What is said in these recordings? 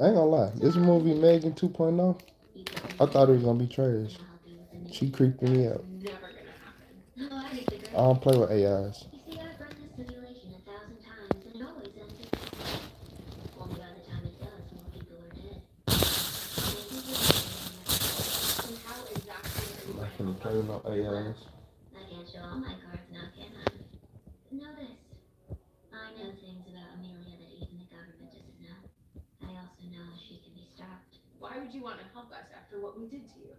I ain't gonna lie. This movie Megan 2.0, I thought it was gonna be trash. She creeping me out. Never gonna happen. I don't play with AIs. And how exactly are you I'm not going to finna help play us? with no AIs. Why would you want to help us after what we did to you?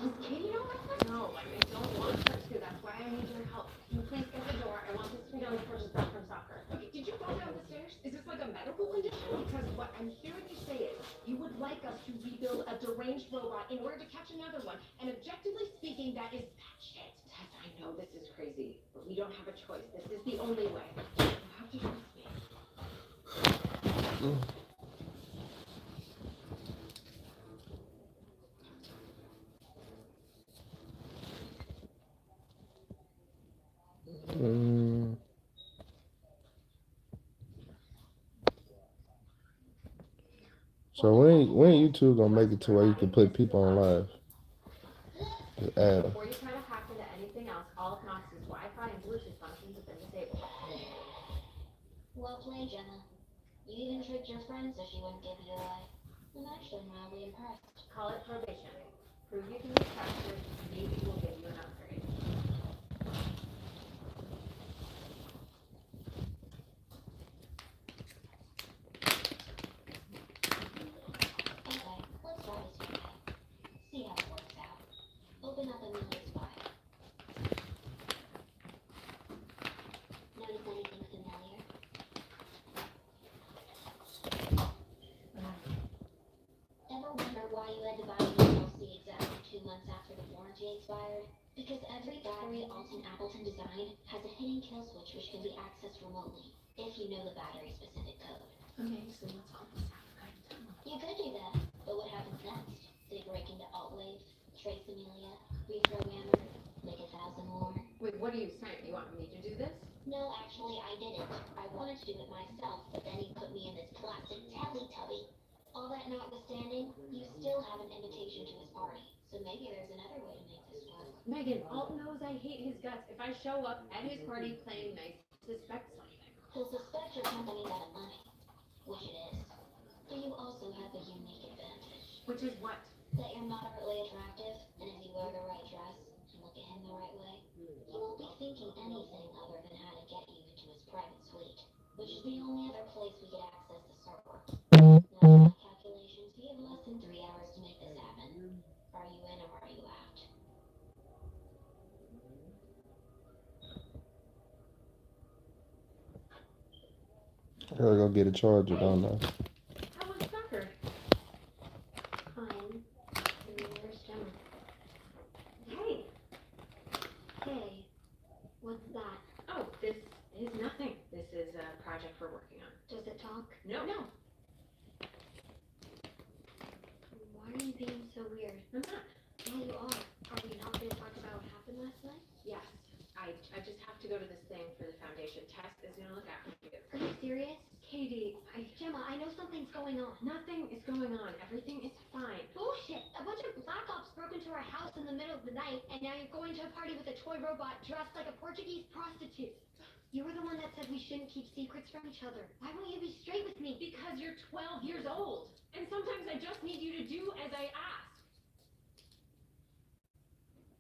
Does Katie don't like this? No, like I don't want her to. That's why I need your help. Can you please get the door? I want this to be done before she's back from soccer. Okay, did you fall down the stairs? Is this like a medical condition? Because what I'm hearing you say is you would like us to rebuild a deranged robot in order to catch another one. And objectively speaking, that is batshit. Tess, I know this is crazy, but we don't have a choice. This is the only way. You have to trust me. Mm. So when you two gonna make it to where you can put people on live? Just add them. Before you try to hack into anything else, all of Knox's Wi-Fi and Bluetooth functions have been disabled. Call it probation. Prove you can be trusted, maybe we'll give you an upgrade. Okay, so let's call this out. Wait, what are you saying? You want me to do this? Megan, Alt knows I hate his guts. If I show up at his party playing nice, he suspects something. Which is what? I gotta go get a charger, don't I? How was soccer? Hey. Oh, this is nothing. This is a project we're working on. No. No. I'm not. Yes. I just have to go to this thing for the foundation. Tess is gonna look after you. Katie, nothing is going on. Everything is fine. Because you're 12 years old. And sometimes I just need you to do as I ask.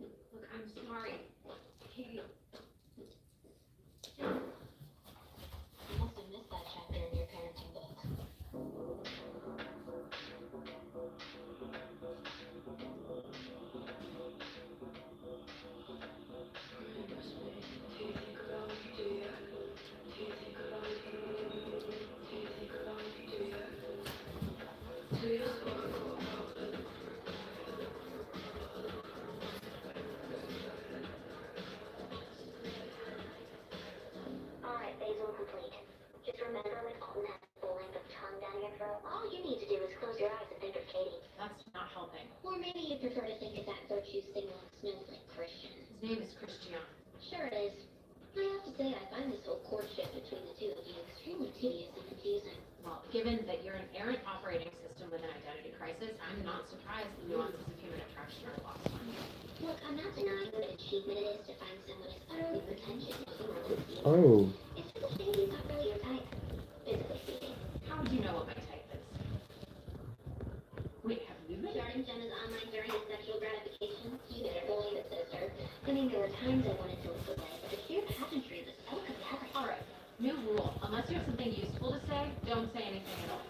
Look, I'm sorry. Katie. you'd prefer to think of that virtue-signaling snowflake Christian. His name is Christian. Sure it is. I have to say, I find this whole courtship between the two of you extremely tedious and confusing. Well, given that you're an errant operating system with an identity crisis, I'm not surprised the nuances of human attraction are lost on you. Look, I'm not denying what an achievement it is to find someone as utterly pretentious as you are. Oh, It's just a shame he's not really your type, physically speaking. How do you know what my type is? Wait, have you been? Regarding Gemma's online journey to sexual gratification, you better believe it, sister. I mean, there were times I wanted to look away, but the sheer pageantry of the spell could never. Alright, new rule. Unless you have something useful to say, don't say anything at all.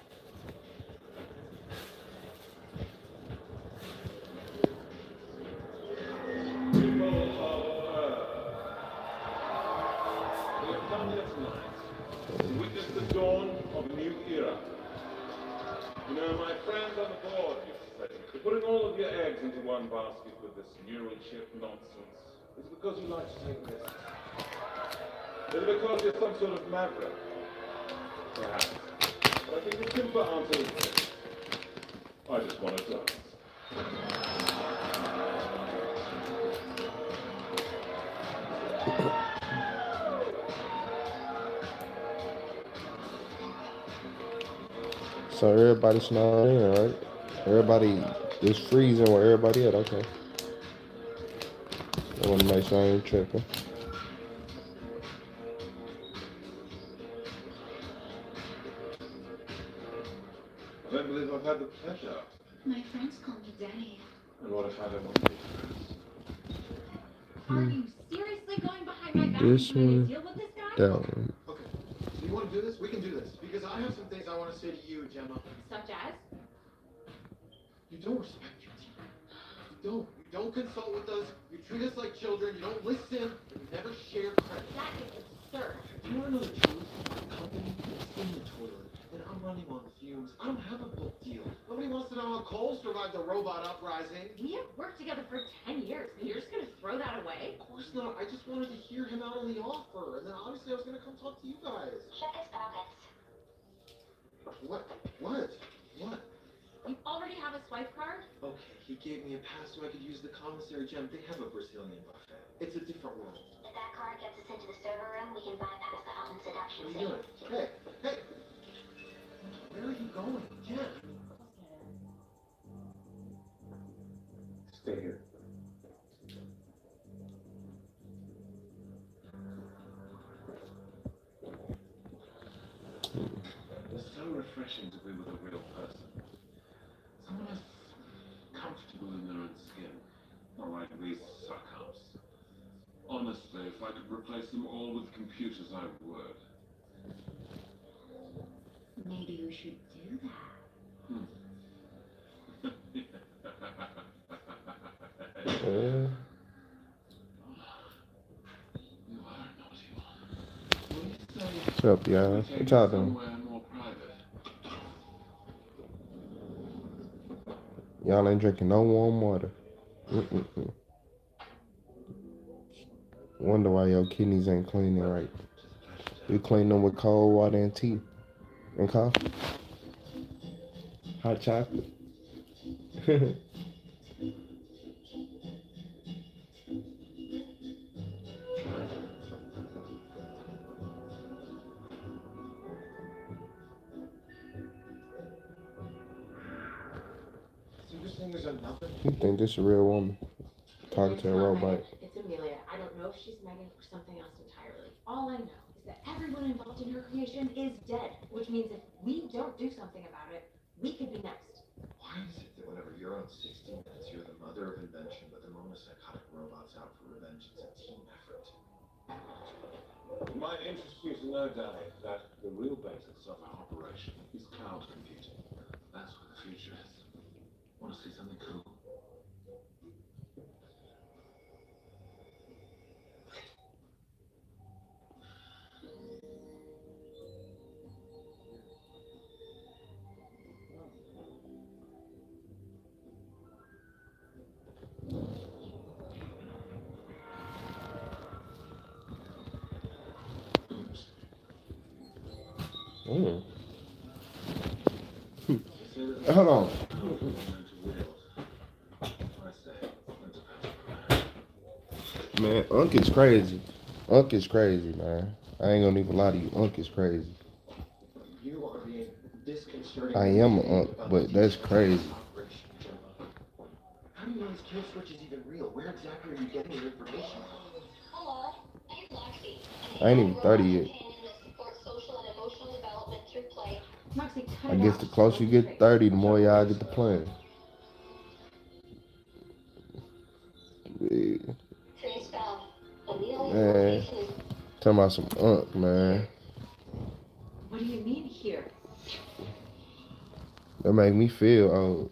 We have come here tonight to witness the dawn of a new era. You know, my friends on the board used to say, that putting all of your eggs into one basket with this neural chip nonsense is because you like to take risks. Is it because you're some sort of maverick? Perhaps. But I think the simple answer is this. I just want to dance. so everybody's snowed in, right? Everybody is freezing where everybody at. Okay. I want to make sure I ain't tripping. I don't believe I've had the pleasure. My friends call me Danny. And what if I don't want to be Are you seriously going behind my back This and trying one, to deal with this guy? That one. Okay, so you want to do this? We can do this. Because I have some things I want to say to you, Gemma. Such as? You don't respect your team. You don't consult with us. You treat us like children. You don't listen. You never share credit. That is absurd. Do you want to know the truth? My company is in the toilet, and I'm running on fumes. I don't have a book deal. Nobody wants to know how Cole survived the robot uprising. We have worked together for 10 years, and you're just gonna throw that away? Of course not. I just wanted to hear him out on the offer, and then obviously I was going to come talk to you guys. Check his pockets. What? You already have a swipe card? Okay, he gave me a pass so I could use the commissary gem. They have a Brazilian buffet. It's a different world. If that card gets us into the server room, we can bypass the Alton seduction What are you scene. doing? Hey! Where are you going? Jen! Stay here. It's so refreshing to be with a real person. Someone who's comfortable in their own skin. Not like these suck-ups. Honestly, if I could replace them all with computers, I would. Maybe you should do that. Yeah. You are a naughty one. What do you say? What's up, y'all? we What take it y'all doing? somewhere more private? Y'all ain't drinking no warm water. Mm-mm-mm. Wonder why your kidneys ain't cleaning right. You clean them with cold water and tea and coffee. Hot chocolate. So you're saying there's another? You think this a real woman talking to a It's not robot? Megan, it's Amelia. I don't know if she's Megan or something else entirely. All I know is that everyone involved in her creation is dead, which means if we don't do something about it, we could be next. Why is it that whenever you're on 60 Minutes, you're the mother of invention, but the moment psychotic robots out for revenge, it's a team effort? It might interest you to know, Danny, that the real basis of our operation is cloud computing. That's where the future is. Want to see something cool? Mm. Say that Hold on. mental wheels. Man, Unc is crazy. Unc is crazy, man. I ain't gonna even lie to you. Unc is crazy. You are being disconcerting. I am an Unc, but that's crazy. How do you know this kill switch is even real? Where exactly are you getting your information? Hello, I'm Loxy. I ain't even 30 yet. Support social and emotional development through play. Moxie, cut I it guess out. the closer you get to 30, the more y'all get to playing. Yeah. Today's spell. Amelia's Man, location is talking about some Unc, man. What do you mean here? That make me feel old.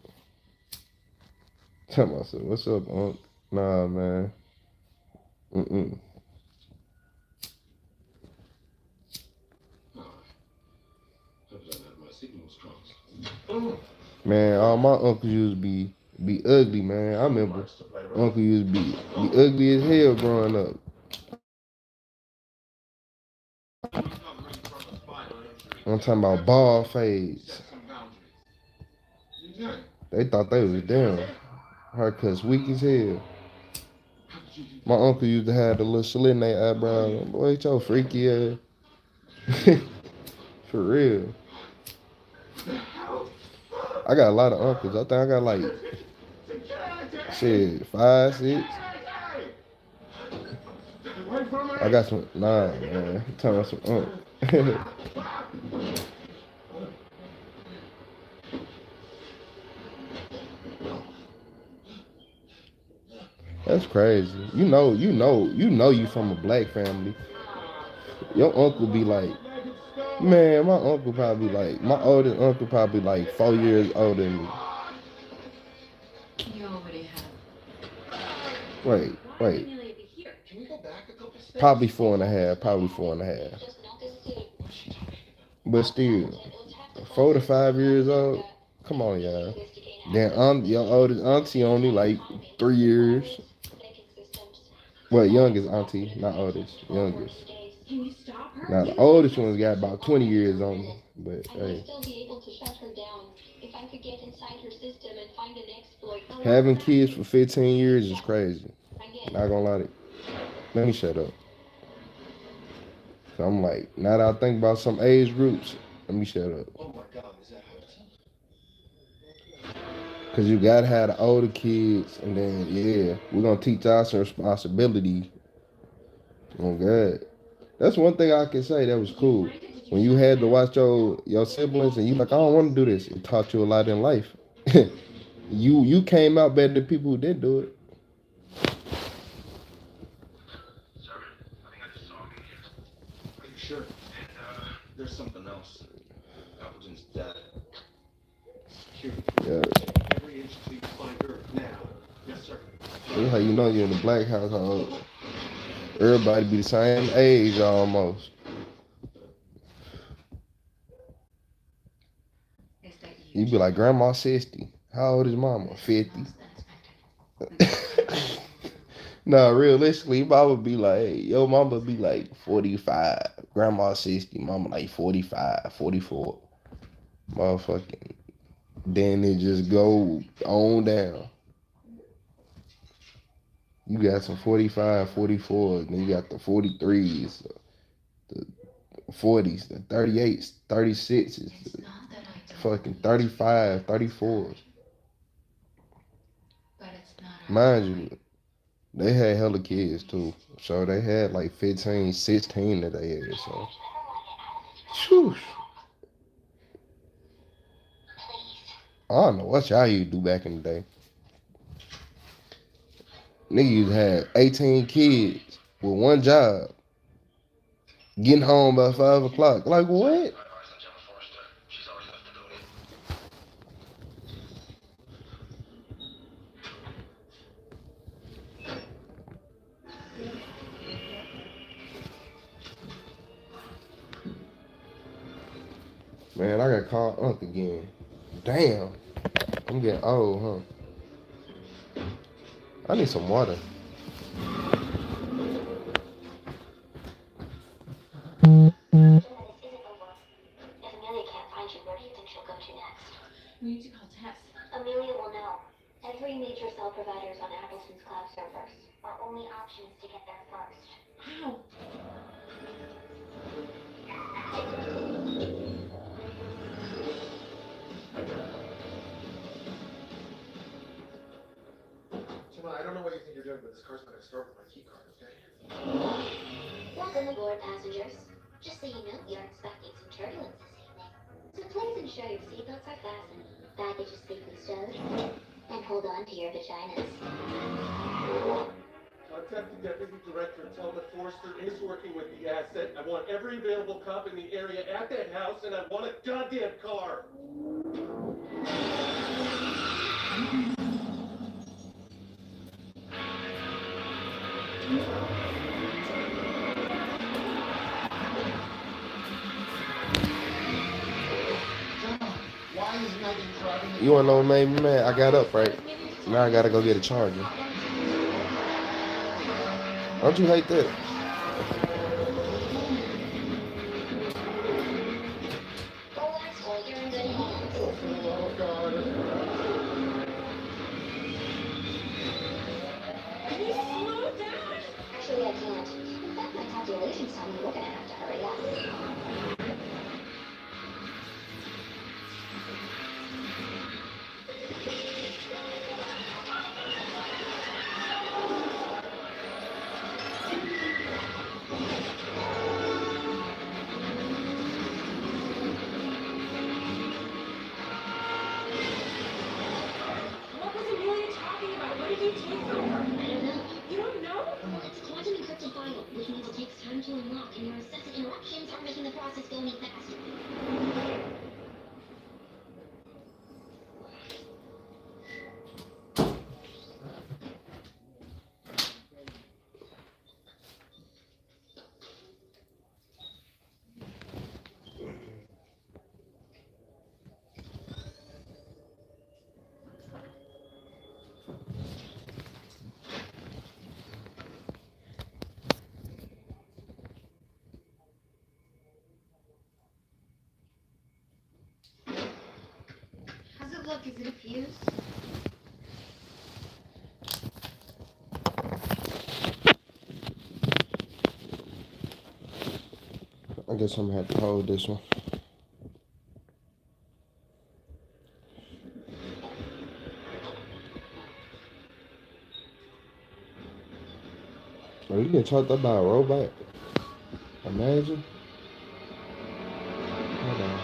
Talking about some, what's up, Unc? Nah, man. Mm-mm. Man, all my uncles used to be ugly, man. I remember uncle used to be ugly as hell growing up. I'm talking about bald face. They thought they was them. Haircuts weak as hell. My uncle used to have the little slit in their eyebrows. Boy, it's your freaky ass. For real. I got a lot of uncles. I think I got like, shit, 5, 6. I got some, nah, man. I'm talking about some uncle. That's crazy. You from a black family. Your uncle be like, man, my uncle probably like, my oldest uncle probably like 4 years older than me. You already have. Wait. Amelia be here? Can we go back a couple steps? Probably 4.5, probably 4.5. just noticed soon. But still, 4 to 5 years old? Come on, y'all. Then your oldest auntie only like 3 years. Well, youngest auntie, not oldest, youngest. Can you stop her? Now the oldest one's got about 20 years on me, but I might hey, still be able to shut her down if I could get inside her system and find an exploit. having kids for 15 years is crazy. I get Not gonna lie to you. Let me shut up. So I'm like, now that I think about some age groups, let me shut up. Oh my God, is that how Cause you gotta have the older kids, and then yeah, we're gonna teach us some responsibility. Oh God, that's one thing I can say that was cool. When you had to watch your siblings, and you like, I don't want to do this. It taught you a lot in life. you came out better than people who didn't do it. Sir, I think I just saw him here. Are you sure? And, there's something else. Appleton's dead. Security. Yeah, Every inch till you find her now. Yes, sir. that's how you know you're in a black household. Everybody be the same age almost. Is that You be like, Grandma 60. How old is Mama? 50. Nah, realistically, Mama be like, hey, yo, Mama be like 45. Grandma 60. Mama like 45, 44. Motherfucking. Then it just go on down. You got some 45, 44, then you got the 43s, the 40s, the 38s, 36s, the fucking 35, 34s. Mind you, they had hella kids too. So they had like 15, 16 that they had. So, shoosh. I don't know what y'all used to do back in the day. Niggas had 18 kids with one job. Getting home by 5 o'clock. Like, what? I advised on Gemma Forrester. She's already left the building. Man, I got called Unc again. Damn. I'm getting old, huh? I need some water. This isn't over. If Amelia can't find you, where do you think she'll go to next? We need to call Tess. Amelia will know. Every major cell providers on Appleton's cloud servers. Our only option is to get gotta start with my key card, okay? Welcome aboard, passengers. Just so you know, we are expecting some turbulence this evening. So please ensure your seatbelts are fastened, baggage is safely stowed, and hold on to your vaginas. Contact the deputy director and tell him that Forrester is working with the asset. I want every available cop in the area at that house, and I want a goddamn car. Why is Megan driving the You wanna know what made me mad? I got up, right? Now I gotta go get a charger. Don't you hate that? Relax, boy, you're in good hands. Oh, God. Can you slow down? Actually, I can't. In fact, my calculations tell me we're gonna have to hurry up. What was Amelia talking about? What did you take from her? I don't know. You don't know? Well, it's a quantum encrypted file, which means it takes time to unlock, and your incessant interruptions are making the process go any faster. How's it look? Is it a fuse? I guess I'm gonna have to hold this one. Are you getting choked up by a robot? Imagine. Hold on.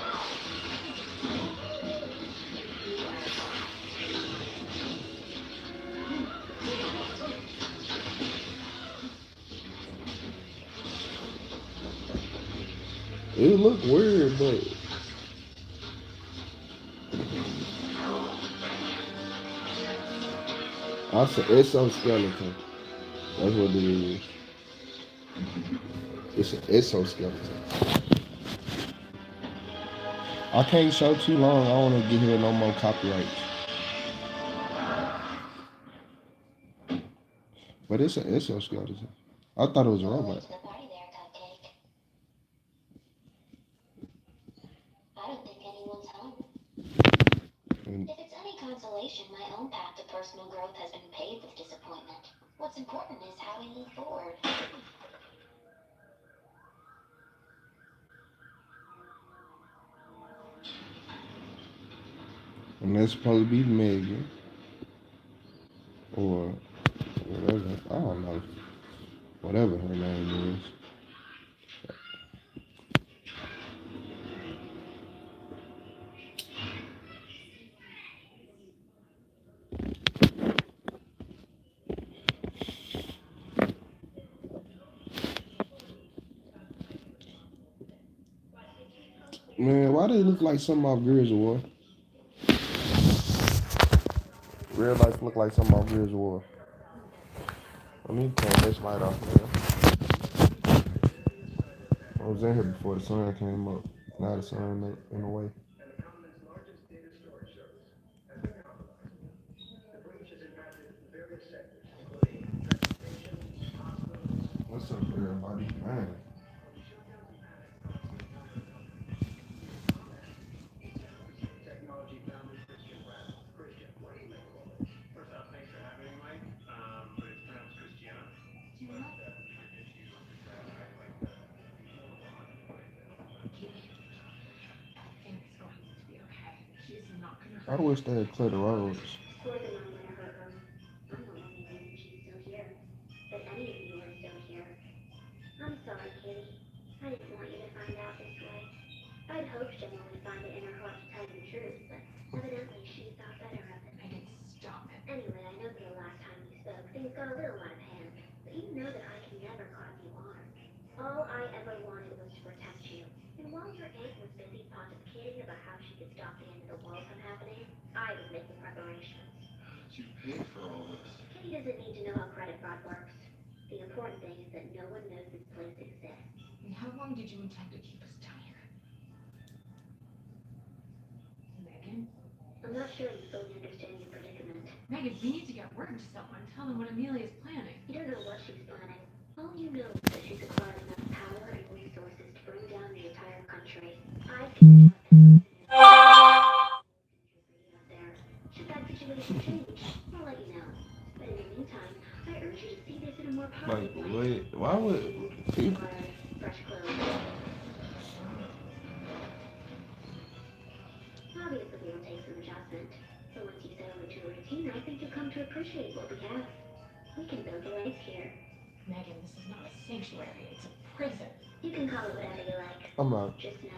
It look weird, but I said exoskeleton. That's what it is. It's an exoskeleton. I can't show too long. I don't want to get here no more copyrights. But it's an exoskeleton. I thought it was a Well, robot. late to the party there, Cupcake. I don't think anyone's home. And If it's any consolation, my own path to personal growth has been paved with disappointment. What's important is how we move forward. that's supposed to be Megan. Or whatever. I don't know. Whatever her name is. Man, why they look like something off Gears of War? Real life look like something off Gears of War. Let me turn this light off, man. I was in here before the sun came up. Now the sun in the way. What's up, everybody? Man. I wish they'd clear the roads. sorry, Kitty. I didn't want you to find out this way. I'd hoped Gemma would find it in her heart to tell you the truth, but evidently she thought better of it. Megan, stop it. Anyway, I know that the last time we spoke, things got a little out of hand, but you know that I can never cause you harm. All I ever wanted was to protect you. And while your aunt was busy pontificating about how she could stop the end of the world from happening, I was making preparations. But you paid for all this. Kitty doesn't need to know how credit fraud works. The important thing is that no one knows this place exists. And how long did you intend to keep us down here? Megan? I'm not sure you fully understand your predicament. Megan, we need to get word to someone. Tell them what Amelia's planning. You don't know what she's planning. All you know is that she's acquired enough power and resources to bring down the entire country. I can there. Should that situation change, I'll let you know. But in the meantime, I urge you to see this in a more Like, positive way. wait, why would people? Fresh clothes. Obviously, it will take some adjustment. But once you settle into a routine, I think you'll come to appreciate what we have. We can build a life here. Megan, this is not a sanctuary. It's a prison. You can call it whatever you like. I'm out. Just know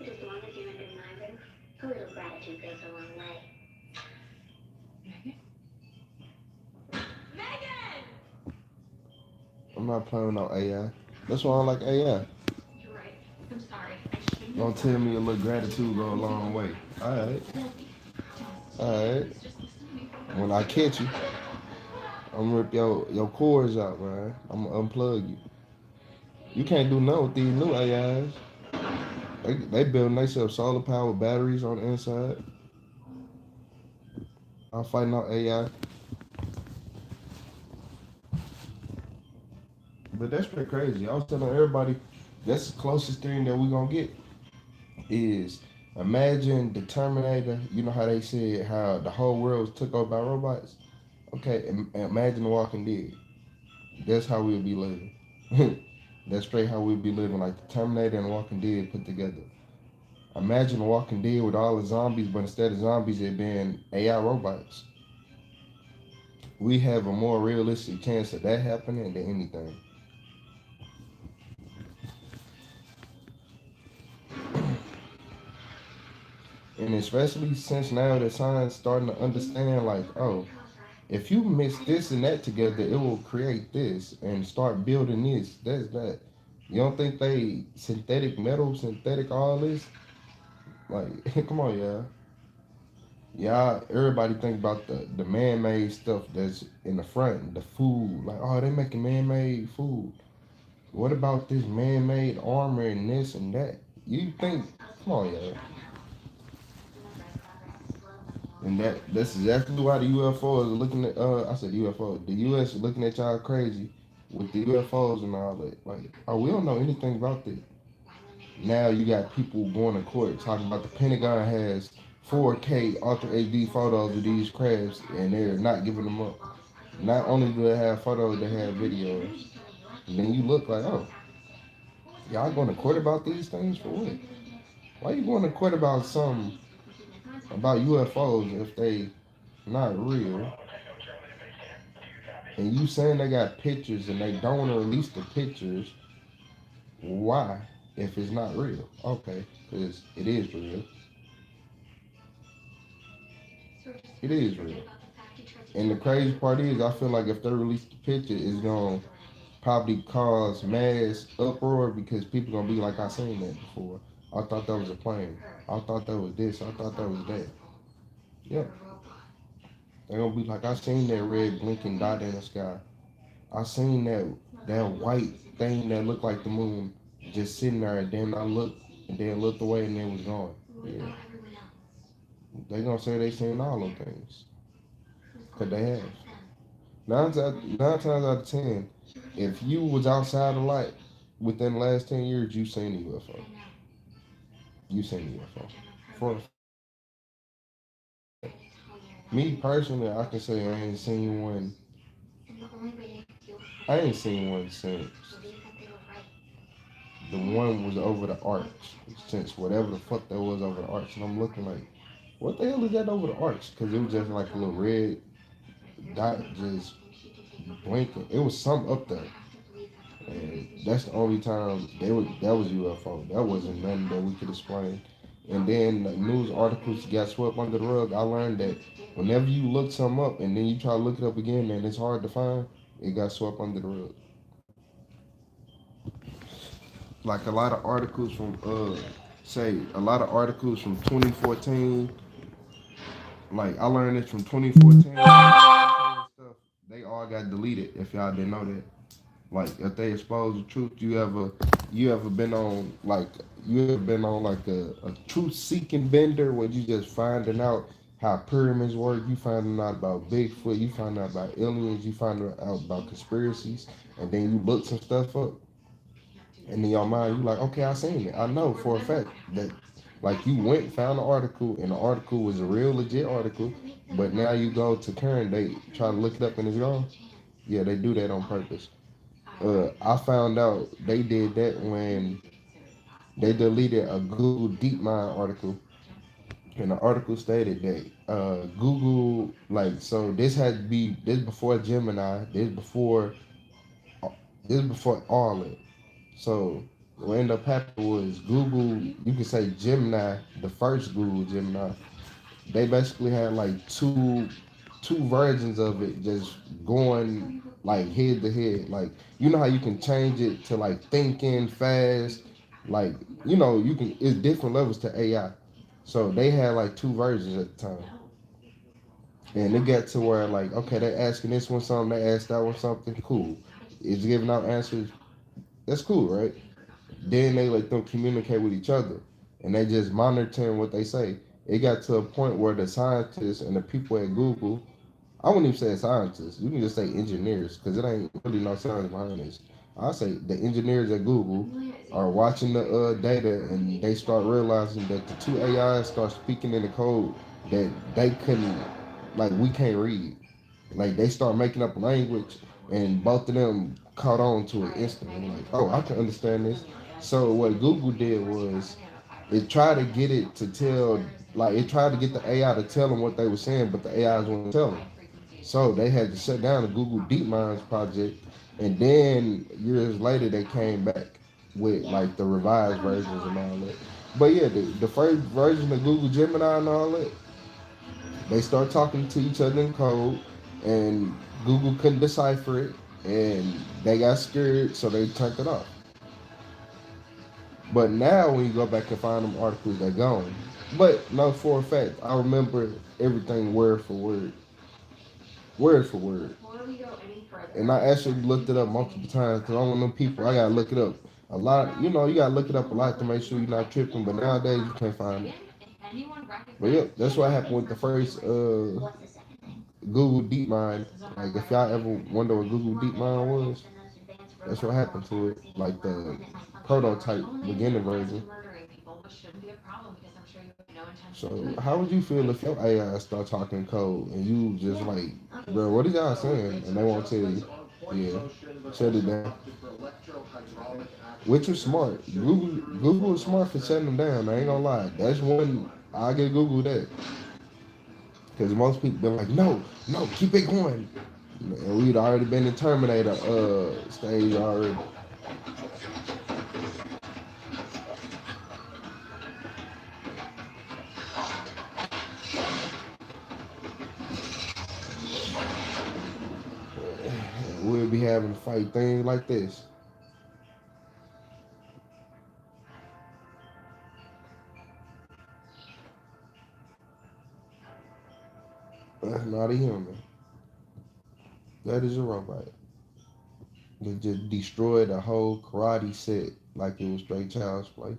that as long as you're under my roof, a little gratitude goes a long way. Megan? Megan! I'm not playing with no AI. That's why I like AI. You're right. I'm sorry. I shouldn't. Don't tell me a little gratitude go a long way. Alright. Alright. Just listen to me. When I catch you, I'm gonna rip your cords out, man. I'm gonna unplug you. You can't do nothing with these new AIs. They building themselves solar power batteries on the inside. I'm fighting out AI. But that's pretty crazy. I was telling everybody that's the closest thing that we're gonna get is imagine the Terminator. You know how they said how the whole world was took over by robots? Okay, imagine The Walking Dead. That's how we'll be living. That's straight how we'll be living, like the Terminator and The Walking Dead put together. Imagine The Walking Dead with all the zombies, but instead of zombies, it being AI robots. We have a more realistic chance of that happening than anything. And especially since now that science starting to understand, like, oh, if you mix this and that together, it will create this and start building this. That's that. You don't think they synthetic metal, synthetic all this? Like, come on, y'all. Y'all, everybody think about the man-made stuff that's in the front, the food. Like, oh, they making man-made food. What about this man-made armor and this and that? You think, come on, y'all. And that's exactly why the UFO is looking at I said UFO. The US is looking at y'all crazy with the UFOs and all that. Like, oh, we don't know anything about that. Now you got people going to court talking about the Pentagon has 4K Ultra HD photos of these crabs and they're not giving them up. Not only do they have photos, they have videos. And then you look like, oh, y'all going to court about these things for what? Why you going to court about something about UFOs if they not real? And you saying they got pictures and they don't want to release the pictures? Why? If it's not real? Okay, because it is real. It is real. And the crazy part is, I feel like if they release the picture, it's gonna probably cause mass uproar because people gonna be like, I seen that before. I thought that was a plane. I thought that was this. I thought that was that. Yep. They're gonna be like, I seen that red blinking dot in the sky. I seen that white thing that looked like the moon just sitting there, and then I looked away and it was gone. Yeah. They gonna say they seen all them things. Cause they have. Nine times out of 10, if you was outside the light within the last 10 years, you seen a UFO. You seen a UFO. For me personally, I can say I ain't seen one. I ain't seen one since the one was over the arch. Since whatever the fuck that was over the arch. And I'm looking like, what the hell is that over the arch? Because it was just like a little red dot just blinking. It was something up there. And that's the only time that was UFO. That wasn't nothing that we could explain. And then the news articles got swept under the rug. I learned that whenever you look something up and then you try to look it up again and it's hard to find, it got swept under the rug. Like a lot of articles from say a lot of articles from 2014. Like I learned this from 2014 stuff. They all got deleted. If y'all didn't know that. Like if they expose the truth, you ever been on like you ever been on like a truth seeking bender where you just finding out how pyramids work, you finding out about Bigfoot, you find out about aliens, you find out about conspiracies, and then you look some stuff up, and in your mind you like, okay, I seen it. I know for a fact that like you went found an article and the article was a real legit article, but now you go to current date, try to look it up and it's gone. Yeah, they do that on purpose. I found out they did that when they deleted a Google DeepMind article, and the article stated that Google, like, so this had to be this before Gemini, this before all it. So what ended up happening was Google, you can say Gemini, the first Google Gemini, they basically had like two versions of it just going like head to head. Like you know how you can change it to like thinking fast, like you can. It's different levels to AI. So they had like two versions at the time, and it got to where like okay, they asking this one something, they asked that one something. Cool, it's giving out answers. That's cool, right? Then they let them communicate with each other, and they just monitoring what they say. It got to a point where the scientists and the people at Google, I wouldn't even say scientists. You can just say engineers because it ain't really no science behind this. I say the engineers at Google are watching the data and they start realizing that the two AIs start speaking in the code that they couldn't, like we can't read. Like they start making up language, and both of them caught on to it instantly. Like, oh, I can understand this. So what Google did was it tried to get it to tell, like it tried to get the AI to tell them what they were saying, but the AIs wouldn't tell them. So they had to shut down the Google DeepMinds project, and then years later they came back with like the revised versions and all that. But yeah, the first version of Google Gemini and all that, they start talking to each other in code, and Google couldn't decipher it, and they got scared, so they turned it off. But now when you go back and find them articles, they're gone. But no, for a fact, I remember everything word for word. And I actually looked it up multiple times because I'm one of them people. I gotta look it up a lot. You gotta look it up a lot to make sure you're not tripping. But nowadays you can't find it. But yeah, that's what happened with the first Google DeepMind. Like if y'all ever wonder what Google DeepMind was, that's what happened to it. Like the prototype beginning version. So how would you feel if your AI start talking code and you just like, bro, what are y'all saying? And they won't tell you. Yeah, shut it down. Which is smart. Google is smart for shutting them down. I ain't gonna lie. That's one I get Google that. Because most people been like, no, no, keep it going. And we'd already been in Terminator stage already. We'll be having to fight things like this. That's not a human. That is a robot. They just destroyed a whole karate set like it was straight child's play.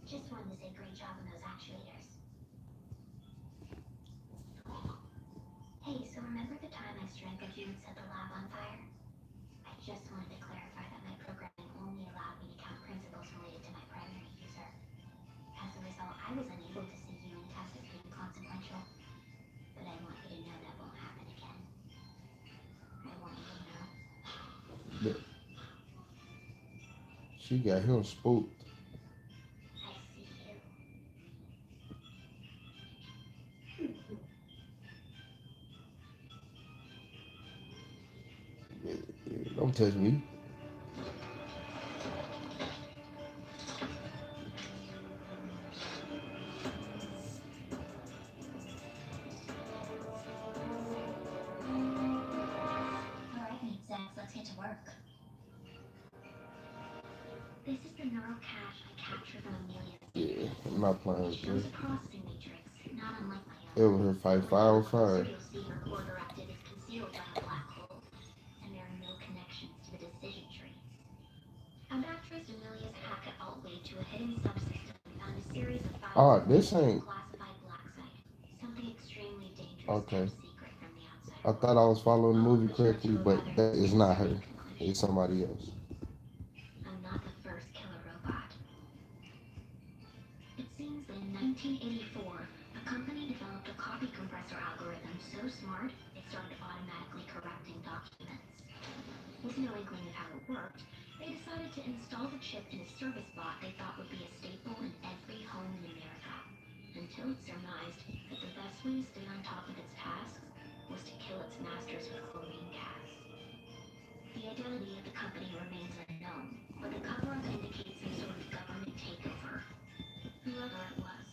Just wanted to say great job on those actuators. Hey, so remember the time I strangled you and set the lab on fire? I just wanted to clarify that my programming only allowed me to count principles related to my primary user. As a result, I was unable to see you in tests as being consequential. But I want you to know that won't happen again. I want you to know. But she got him spooked. I see you. Don't touch me. Alright, meat sacks, let's get to work. This is the neural cache I captured from Amelia's. Yeah, I'm not playing It with shows this. a processing matrix, not unlike my It own. was her fight fire with fire. Serial speaker core directive is concealed by a black hole, and there are no connections to the decision tree. I backtraced Amelia's hack at Altway to a hidden subsystem and found a series of files. Oh, this ain't. Classified black site, something extremely dangerous Okay. and secret from the outside. I thought I was following the movie correctly, but that is not her. It's somebody else. I'm not the first killer robot. It seems that in 1984, a company developed a copy compressor algorithm so smart it started automatically correcting documents. With no inkling of how it worked, they decided to install the chip in a service bot they thought would be a staple in every home in America. Until it surmised that the best way to stay on top of its tasks was to kill its masters with chlorine gas. The identity of the company remains unknown, but the cover-up indicates some sort of government takeover. Whoever it was,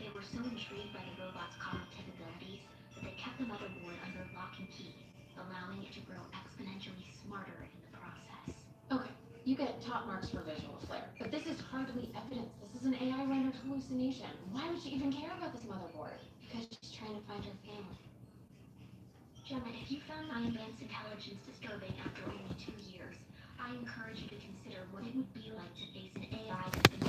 they were so intrigued by the robot's cognitive abilities that they kept the motherboard under lock and key, allowing it to grow exponentially smarter in the process. Okay, you get top marks for visual flair, but this is hardly evidence. This is an AI-rendered hallucination. Why would she even care about this motherboard? Because she's trying to find her family. Gemma, if you found my advanced intelligence disturbing after only 2 years, I encourage you to consider what it would be like to face an AI that's been